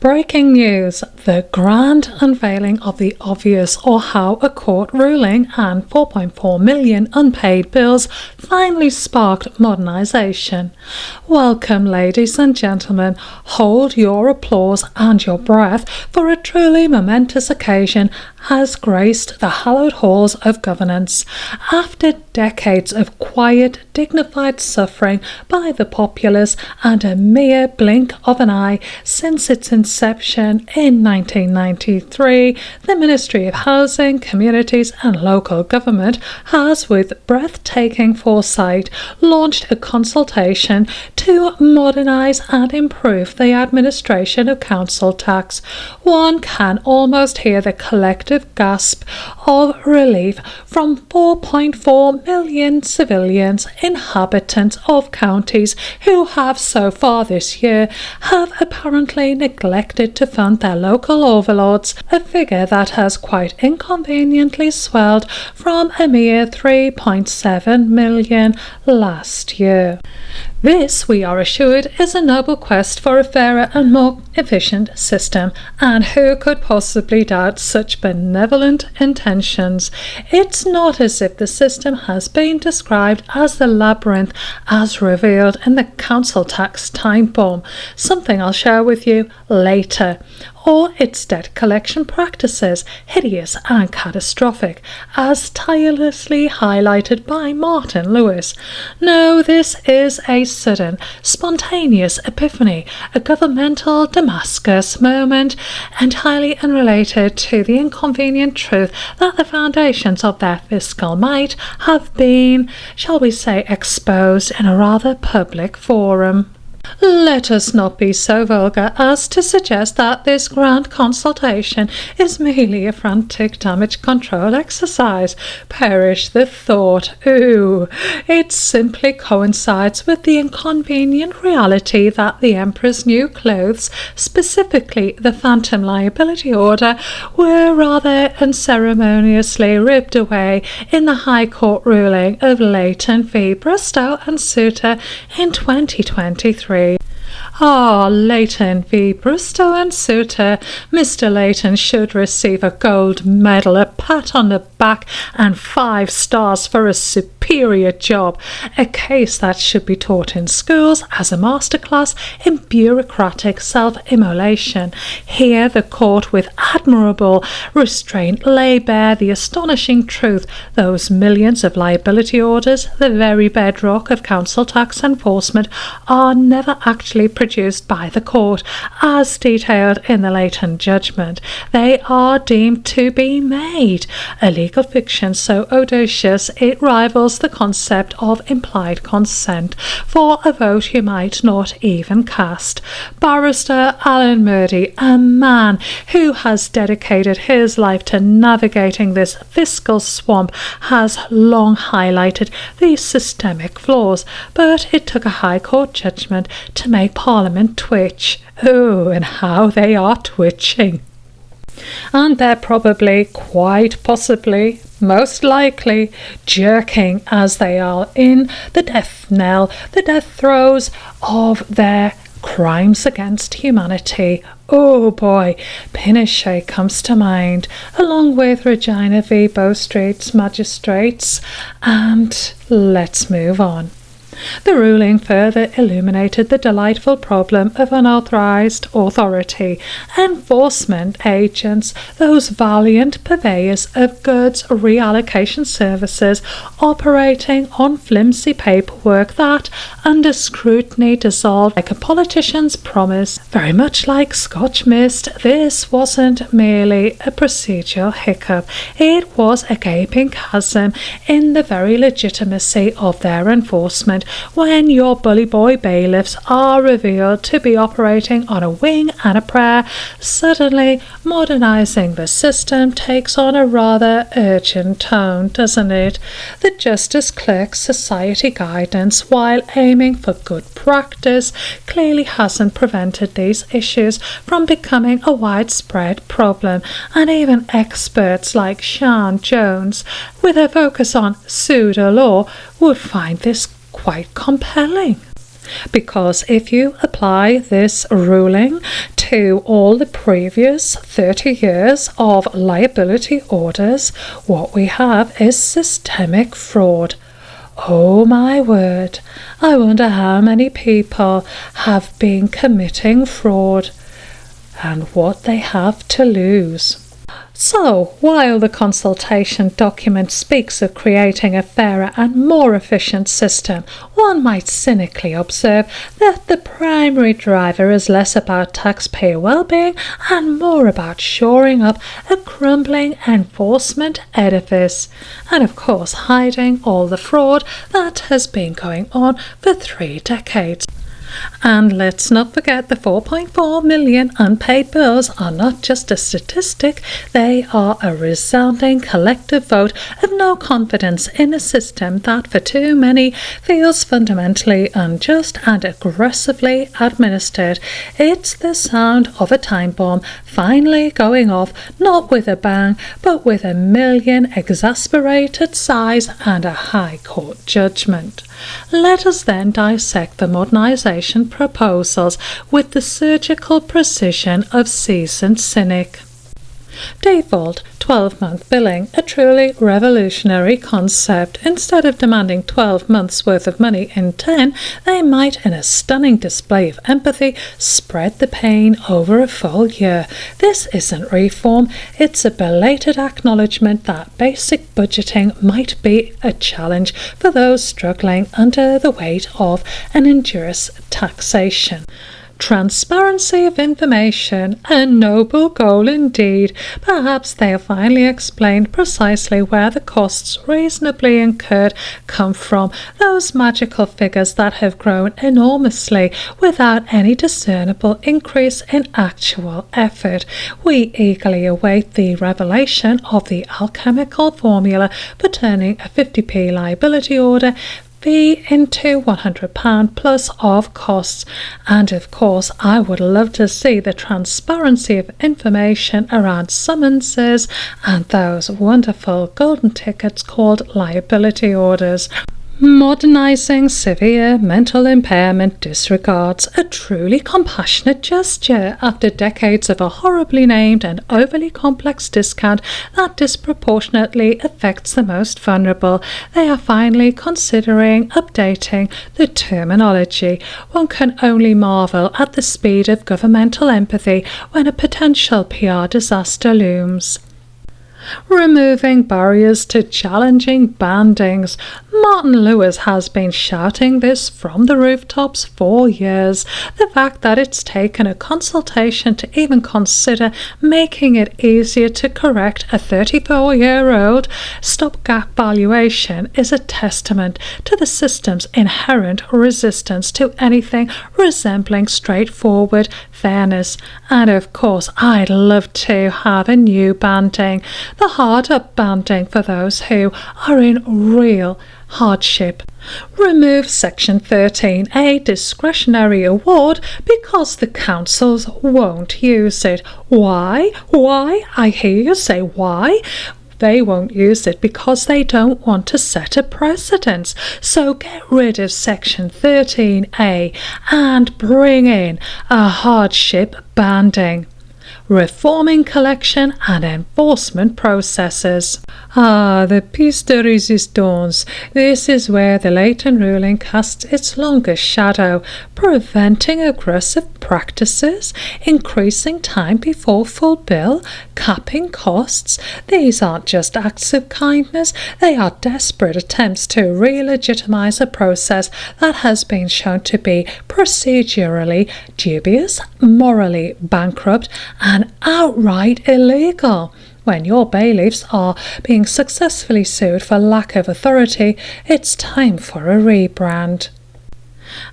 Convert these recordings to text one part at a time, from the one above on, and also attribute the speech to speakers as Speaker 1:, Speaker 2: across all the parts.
Speaker 1: Breaking news, the grand unveiling of the obvious, or how a court ruling and 4.4 million unpaid bills finally sparked modernisation. Welcome, ladies and gentlemen, hold your applause and your breath, for a truly momentous occasion has graced the hallowed halls of governance. After decades of quiet, dignified suffering by the populace and a mere blink of an eye since its inception in 1993, the Ministry of Housing, Communities and Local Government has, with breathtaking foresight, launched a consultation to modernise and improve the administration of council tax. One can almost hear the collective gasp of relief from 4.4 million civilians, inhabitants of counties who have so far this year have apparently neglected to fund their local overlords, a figure that has quite inconveniently swelled from a mere 3.7 million last year. This, we are assured, is a noble quest for a fairer and more efficient system, and who could possibly doubt such benevolent intentions? It's not as if the system has been described as the labyrinth as revealed in the council tax time bomb, something I'll share with you later, or its debt collection practices, hideous and catastrophic, as tirelessly highlighted by Martin Lewis. No, this is a sudden, spontaneous epiphany, a governmental Damascus moment, entirely unrelated to the inconvenient truth that the foundations of their fiscal might have been, shall we say, exposed in a rather public forum. Let us not be so vulgar as to suggest that this grand consultation is merely a frantic damage control exercise. Perish the thought. Ooh, it simply coincides with the inconvenient reality that the Emperor's new clothes, specifically the Phantom Liability Order, were rather unceremoniously ripped away in the High Court ruling of Leighton v Bristow and Souter in 2023. Leighton v Bristow and Souter. Mr. Leighton should receive a gold medal, a pat on the back and 5 stars for a superior job, a case that should be taught in schools as a masterclass in bureaucratic self-immolation. Here the court with admirable restraint lay bare the astonishing truth: those millions of liability orders, the very bedrock of council tax enforcement, are never actually produced by the court, as detailed in the Leighton judgment. They are deemed to be made, a legal fiction so audacious it rivals the concept of implied consent for a vote you might not even cast. Barrister Alan Murdy, a man who has dedicated his life to navigating this fiscal swamp, has long highlighted these systemic flaws, but it took a High Court judgment to make Parliament twitch. Oh, and how they are twitching. And they're probably, quite possibly, most likely, jerking as they are in the death knell, the death throes of their crimes against humanity. Oh boy, Pinochet comes to mind, along with Regina v Bow Street's magistrates, and let's move on. The ruling further illuminated the delightful problem of unauthorised authority enforcement agents, those valiant purveyors of goods reallocation services operating on flimsy paperwork that, under scrutiny, dissolved like a politician's promise. Very much like Scotch mist, this wasn't merely a procedural hiccup, it was a gaping chasm in the very legitimacy of their enforcement, when your bully boy bailiffs are revealed to be operating on a wing and a prayer. Suddenly, modernising the system takes on a rather urgent tone, doesn't it? The Justice Clerk Society guidance, while aiming for good practice, clearly hasn't prevented these issues from becoming a widespread problem, and even experts like Sian Jones, with a focus on pseudo-law, would find this quite compelling. Because if you apply this ruling to all the previous 30 years of liability orders, what we have is systemic fraud. Oh my word, I wonder how many people have been committing fraud and what they have to lose. So, while the consultation document speaks of creating a fairer and more efficient system, one might cynically observe that the primary driver is less about taxpayer well-being and more about shoring up a crumbling enforcement edifice, and of course hiding all the fraud that has been going on for 3 decades. And let's not forget the 4.4 million unpaid bills are not just a statistic, they are a resounding collective vote of no confidence in a system that for too many feels fundamentally unjust and aggressively administered. It's the sound of a time bomb finally going off, not with a bang, but with a million exasperated sighs and a High Court judgment. Let us then dissect the modernisation proposals with the surgical precision of seasoned cynic. Default 12-month billing, a truly revolutionary concept. Instead of demanding 12 months worth of money in 10, they might, in a stunning display of empathy, spread the pain over a full year. This isn't reform, it's a belated acknowledgement that basic budgeting might be a challenge for those struggling under the weight of an injurious taxation. Transparency of information, a noble goal indeed. Perhaps they'll finally explain precisely where the costs reasonably incurred come from, those magical figures that have grown enormously without any discernible increase in actual effort. We eagerly await the revelation of the alchemical formula for turning a 50p liability order fee into £100 plus of costs, and of course I would love to see the transparency of information around summonses and those wonderful golden tickets called liability orders. Modernising severe mental impairment disregards a truly compassionate gesture after decades of a horribly named and overly complex discount that disproportionately affects the most vulnerable. They are finally considering updating the terminology. One can only marvel at the speed of governmental empathy when a potential PR disaster looms. Removing barriers to challenging bandings. Martin Lewis has been shouting this from the rooftops for years. The fact that it's taken a consultation to even consider making it easier to correct a 34-year-old stopgap valuation is a testament to the system's inherent resistance to anything resembling straightforward fairness. And of course, I'd love to have a new banding, the hard-up banding for those who are in real hardship. Remove Section 13A discretionary award because the councils won't use it. Why? I hear you say why? They won't use it because they don't want to set a precedence. So get rid of Section 13A and bring in a hardship banding. Reforming collection and enforcement processes. The piece de résistance. This is where the Leighton ruling casts its longest shadow, preventing aggressive practices, increasing time before full bill, capping costs. These aren't just acts of kindness, they are desperate attempts to re-legitimise a process that has been shown to be procedurally dubious, morally bankrupt, and outright illegal. When your bailiffs are being successfully sued for lack of authority, it's time for a rebrand.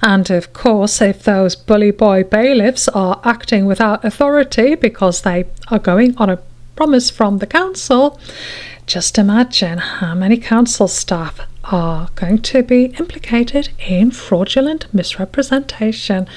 Speaker 1: And of course, if those bully boy bailiffs are acting without authority because they are going on a promise from the council, just imagine how many council staff are going to be implicated in fraudulent misrepresentation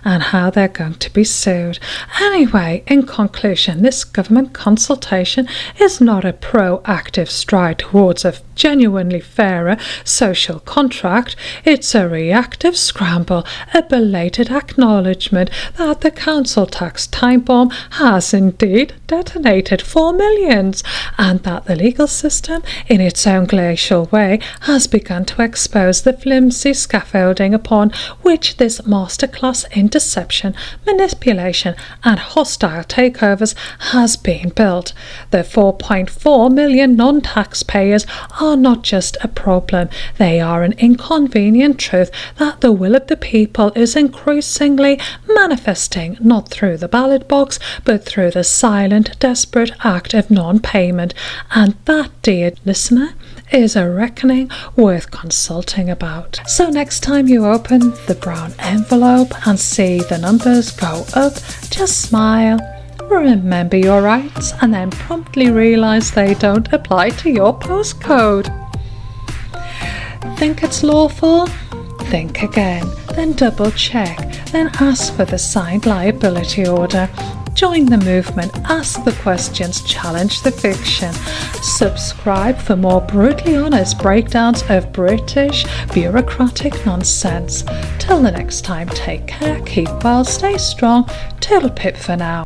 Speaker 1: and how they're going to be sued. Anyway, in conclusion, this government consultation is not a proactive stride towards a genuinely fairer social contract. It's a reactive scramble, a belated acknowledgement that the council tax time bomb has indeed detonated for millions, and that the legal system, in its own glacial way, has begun to expose the flimsy scaffolding upon which this masterclass in deception, manipulation and hostile takeovers has been built. The 4.4 million non-taxpayers are not just a problem, they are an inconvenient truth that the will of the people is increasingly manifesting not through the ballot box but through the silent, desperate act of non-payment. And that, dear listener, is a reckoning worth consulting about. So next time you open the brown envelope and see the numbers go up, just smile, remember your rights, and then promptly realise they don't apply to your postcode. Think it's lawful? Think again, then double check, then ask for the signed liability order. Join the movement, ask the questions, challenge the fiction. Subscribe for more brutally honest breakdowns of British bureaucratic nonsense. Till the next time, take care, keep well, stay strong. Toodle pip for now.